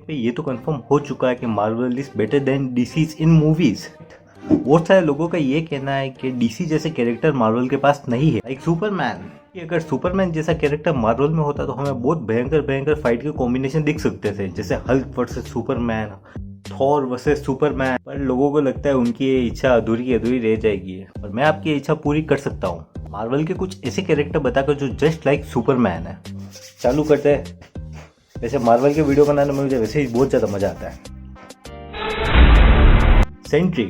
ये तो कंफर्म हो चुका है कि Marvel is better than DC in movies. बहुत सारे लोगों का ये कहना है कि डीसी जैसे कैरेक्टर मार्वल के पास नहीं है। लाइक सुपरमैन, कि अगर सुपरमैन जैसा कैरेक्टर मार्वल में होता तो हमें बहुत भयंकर भयंकर फाइट के कॉम्बिनेशन दिख सकते थे, जैसे Hulk versus Superman, Thor versus Superman. पर लोगों को लगता है उनकी ये इच्छा अधूरी अधूरी रह जाएगी, और मैं आपकी इच्छा पूरी कर सकता हूँ। मार्वल के कुछ ऐसे कैरेक्टर बताकर जो जस्ट लाइक सुपरमैन है। चालू करते हैं। वैसे मार्वल के वीडियो बनाने में मुझे वैसे ही बहुत ज़्यादा मज़ा आता है। सेंट्री,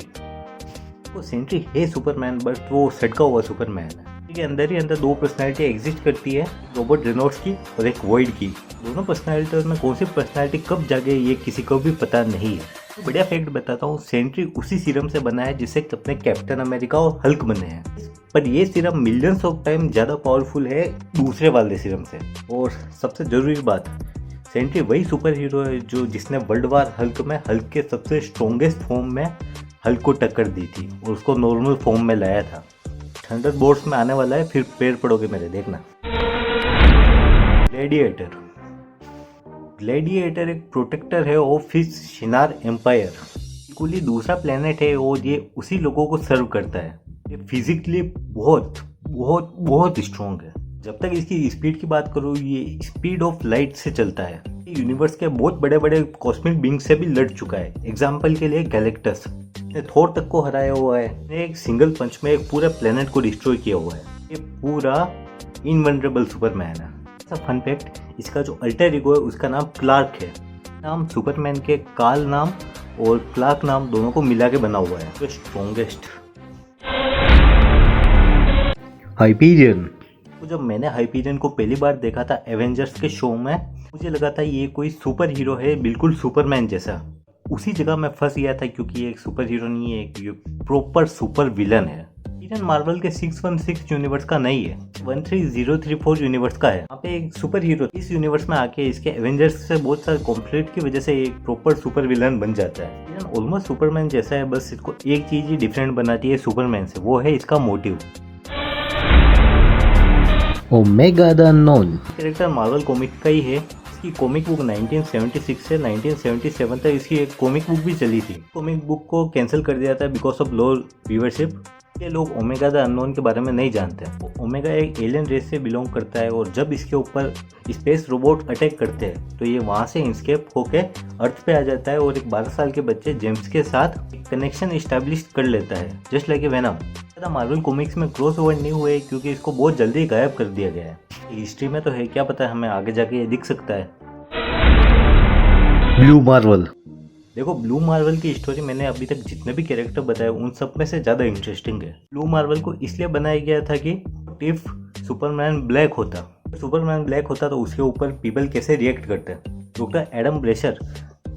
वो सेंट्री है सुपरमैन, बट वो सटका हुआ सुपरमैन है। के अंदर ही अंदर दो पर्सनैलिटी एग्जिस्ट करती है, रॉबर्ट रेनॉल्ड्स की और एक वॉइड की। दोनों पर्सनैलिटी में कौन सी पर्सनैलिटी कब जागे ये किसी को भी पता नहीं है। तो बढ़िया फैक्ट बताता हूँ, सेंट्री उसी सीरम से बना है जिससे अपने कैप्टन अमेरिका और हल्क बने हैं, पर ये सीरम मिलियंस ऑफ टाइम ज़्यादा पावरफुल है दूसरे वाले सीरम से। और सबसे ज़रूरी बात, सेंट्री वही सुपर हीरो है जिसने वर्ल्ड वार हल्क में हल्क के सबसे स्ट्रॉन्गेस्ट फॉर्म में हल्क को टक्कर दी थी और उसको नॉर्मल फॉर्म में लाया था। थंडरबोल्ट्स में आने वाला है, फिर पैर पड़ोगे मेरे, देखना। ग्लैडिएटर, ग्लैडिएटर एक प्रोटेक्टर है ऑफ हिज शिनार एम्पायर। बिल्कुल ही दूसरा प्लेनेट है और ये उसी लोगों को सर्व करता है। ये फिजिकली बहुत बहुत बहुत स्ट्रॉन्ग है। जब तक इसकी स्पीड की बात करूँ, ये स्पीड ऑफ लाइट से चलता है। यूनिवर्स के बहुत बड़े बड़े कॉस्मिक बीइंग से भी लड़ चुका है। एग्जाम्पल के लिए गैलेक्टस ने थॉर तक को हराया हुआ है। एक सिंगल पंच में एक पूरे प्लेनेट को डिस्ट्रॉय किया हुआ है। ये पूरा इनवनरेबल सुपरमैन है। ऐसा फन फैक्ट, इसका जो अल्टर ईगो है उसका नाम क्लार्क है। नाम सुपरमैन के काल नाम और क्लार्क नाम दोनों को मिला के बना हुआ है। तो स्ट्रॉन्गेस्ट हाइपीरियन। तो जब मैंने हाइपीरियन को पहली बार देखा था एवेंजर्स के शो में, मुझे लगा था ये कोई सुपर हीरो है बिल्कुल सुपरमैन जैसा। उसी जगह मैं फंस गया था, क्योंकि ये एक सुपर हीरो नहीं है, ये प्रॉपर सुपर विलन है। हाइपीरियन मार्वल के 616 यूनिवर्स का नहीं है, 13034 यूनिवर्स का है। यहाँ पे एक सुपर हीरो इस यूनिवर्स में आके इसके एवेंजर्स से बहुत सारे कॉन्फ्लिक्ट की वजह से एक प्रॉपर सुपर विलन बन जाता है। हाइपीरियन ऑलमोस्ट सुपरमैन जैसा है, बस इसको एक चीज ही डिफरेंट बनाती है सुपरमैन से, वो है इसका motive. Omega the unknown character Marvel comic का ही है। इसकी कॉमिक बुक 1976 से 1977 तक इसकी एक कॉमिक बुक भी चली थी। कॉमिक बुक को कैंसिल कर दिया था बिकॉज ऑफ लो व्यूअरशिप। ये लोग ओमेगा द अननोन के बारे में नहीं जानते। ओमेगा एक एलियन रेस से बिलोंग करता है, और जब इसके ऊपर स्पेस रोबोट अटैक करते हैं तो ये वहाँ से इंस्केप होके अर्थ पे आ जाता है और एक 12 साल के बच्चे जेम्स के साथ कनेक्शन इस्टेब्लिश कर लेता है, just like a venom. Marvel comics में क्रॉस ओवर नहीं हुए क्योंकि इसको बहुत जल्दी गायब कर दिया गया है। हिस्ट्री में तो है, क्या पता हमें आगे जाके ये दिख सकता है। Blue Marvel. देखो, ब्लू मार्वल की स्टोरी मैंने अभी तक जितने भी कैरेक्टर बताए उन सब में से ज़्यादा इंटरेस्टिंग है। ब्लू मार्वल को इसलिए बनाया गया था कि इफ सुपरमैन ब्लैक होता तो उसके ऊपर पीपल कैसे रिएक्ट करते। डॉक्टर एडम ब्रेशर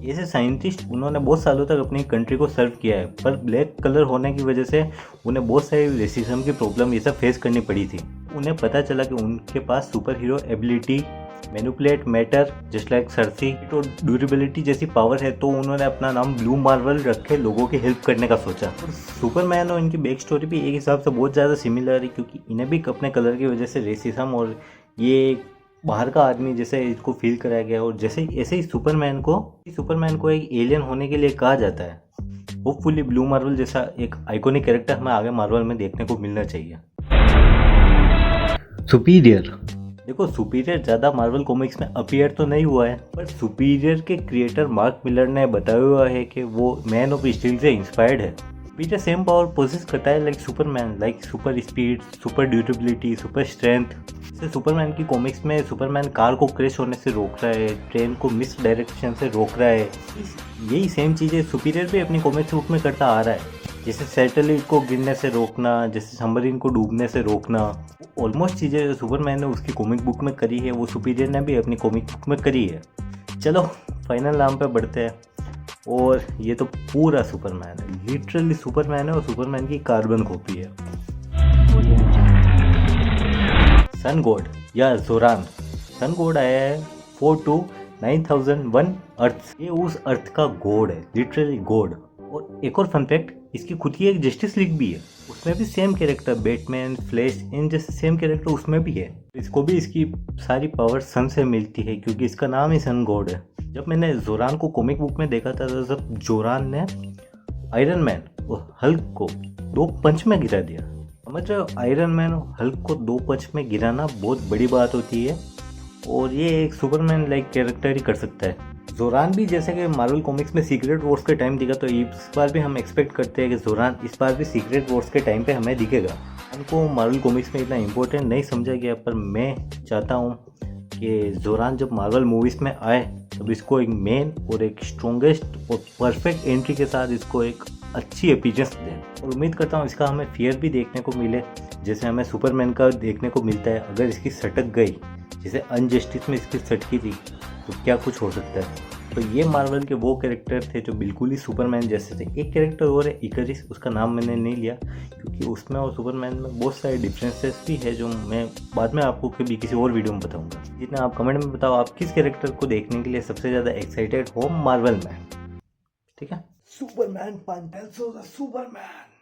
ऐसे साइंटिस्ट, उन्होंने बहुत सालों तक अपनी कंट्री को सर्व किया है, पर ब्लैक कलर होने की वजह से उन्हें बहुत सारी रेसिज्म की प्रॉब्लम ये सब फेस करनी पड़ी थी। उन्हें पता चला कि उनके पास super hero ability, manipulate matter just like Circe और ड्यूरेबिलिटी जैसी पावर है, तो उन्होंने अपना नाम ब्लू मार्वल रख के लोगों की हेल्प करने का सोचा। सुपरमैन और इनकी बैक स्टोरी भी एक हिसाब से बहुत ज़्यादा सिमिलर है, क्योंकि इन्हें भी अपने कलर की वजह से रेसिज्म और ये बाहर का आदमी जैसे इसको फील कराया गया। और ऐसे ही सुपरमैन को एक एलियन होने के लिए कहा जाता है। होपफुली ब्लू मार्वल जैसा एक आइकॉनिक कैरेक्टर हमें आगे मार्वल में देखने को मिलना चाहिए। सुपीरियर। देखो, सुपीरियर ज़्यादा मार्वल कॉमिक्स में अपीयर तो नहीं हुआ है, पर सुपीरियर के क्रिएटर मार्क मिलर ने बताया हुआ है कि वो मैन ऑफ स्टील से इंस्पायर्ड है। सुपीरियर सेम पावर पोजेस करता है like Superman, like super speed, super durability, super strength. जैसे सुपरमैन की कॉमिक्स में सुपरमैन कार को क्रैश होने से रोक रहा है, ट्रेन को मिस डायरेक्शन से रोक रहा है। यही सेम चीज़ें सुपीरियर भी अपनी कॉमिक्स बुक में करता आ रहा है, जैसे सैटेलाइट को गिरने से रोकना, जैसे सबमरीन को डूबने से रोकना। ऑलमोस्ट चीज़ें जो सुपरमैन ने उसकी कॉमिक बुक में करी है, वो सुपीरियर ने भी अपनी कॉमिक बुक में करी है। चलो फाइनल नाम पे बढ़ते हैं, और ये तो पूरा सुपरमैन है, लिटरली सुपरमैन है, और सुपरमैन की कार्बन कॉपी है। सन गॉड या जोरान। सन गॉड आया है 429,001 अर्थ। ये उस अर्थ का गॉड है, लिटरली गॉड। और एक और फन फैक्ट, इसकी खुद की एक जस्टिस लीग भी है, उसमें भी सेम कैरेक्टर, बैटमैन, फ्लैश, इन जैसे सेम कैरेक्टर उसमें भी है। इसको भी इसकी सारी पावर सन से मिलती है, क्योंकि इसका नाम ही सन गॉड है। जब मैंने जोरान को कॉमिक बुक में देखा था, तो जब जोरान ने आयरन मैन और हल्क को 2 पंच में गिरा दिया। समझ रहे हो, आयरन मैन और हल्क को 2 पंच में गिराना बहुत बड़ी बात होती है, और ये एक सुपरमैन लाइक कैरेक्टर ही कर सकता है। जोरान भी जैसे कि मार्वल कॉमिक्स में सीक्रेट वॉर्स के टाइम दिखा, तो इस बार भी हम एक्सपेक्ट करते हैं कि जोरान इस बार भी सीक्रेट वॉर्स के टाइम पे हमें दिखेगा। उनको मार्वल कॉमिक्स में इतना इम्पोर्टेंट नहीं समझा गया, पर मैं चाहता हूँ कि जोरान जब मार्वल मूवीज़ में आए तब इसको एक मेन और एक स्ट्रॉन्गेस्ट और परफेक्ट एंट्री के साथ इसको एक अच्छी अपीयरेंस दें, और उम्मीद करता हूँ इसका हमें फियर भी देखने को मिले, जैसे हमें सुपरमैन का देखने को मिलता है। अगर इसकी सटक गई, जैसे अनजस्टिस में इसकी सटकी थी, तो क्या कुछ हो सकता है। तो ये मार्वल के वो कैरेक्टर थे जो बिल्कुल ही सुपरमैन जैसे थे। एक कैरेक्टर और है इकरिस, उसका नाम मैंने नहीं लिया क्योंकि उसमें और सुपरमैन में बहुत सारे डिफरेंसेस भी है, जो मैं बाद में आपको कभी किसी और वीडियो में बताऊंगा। जितना आप कमेंट में बताओ आप किस कैरेक्टर को देखने के लिए सबसे ज़्यादा एक्साइटेड हो मार्वल में। ठीक है, सुपरमैन 5 सुपरमैन।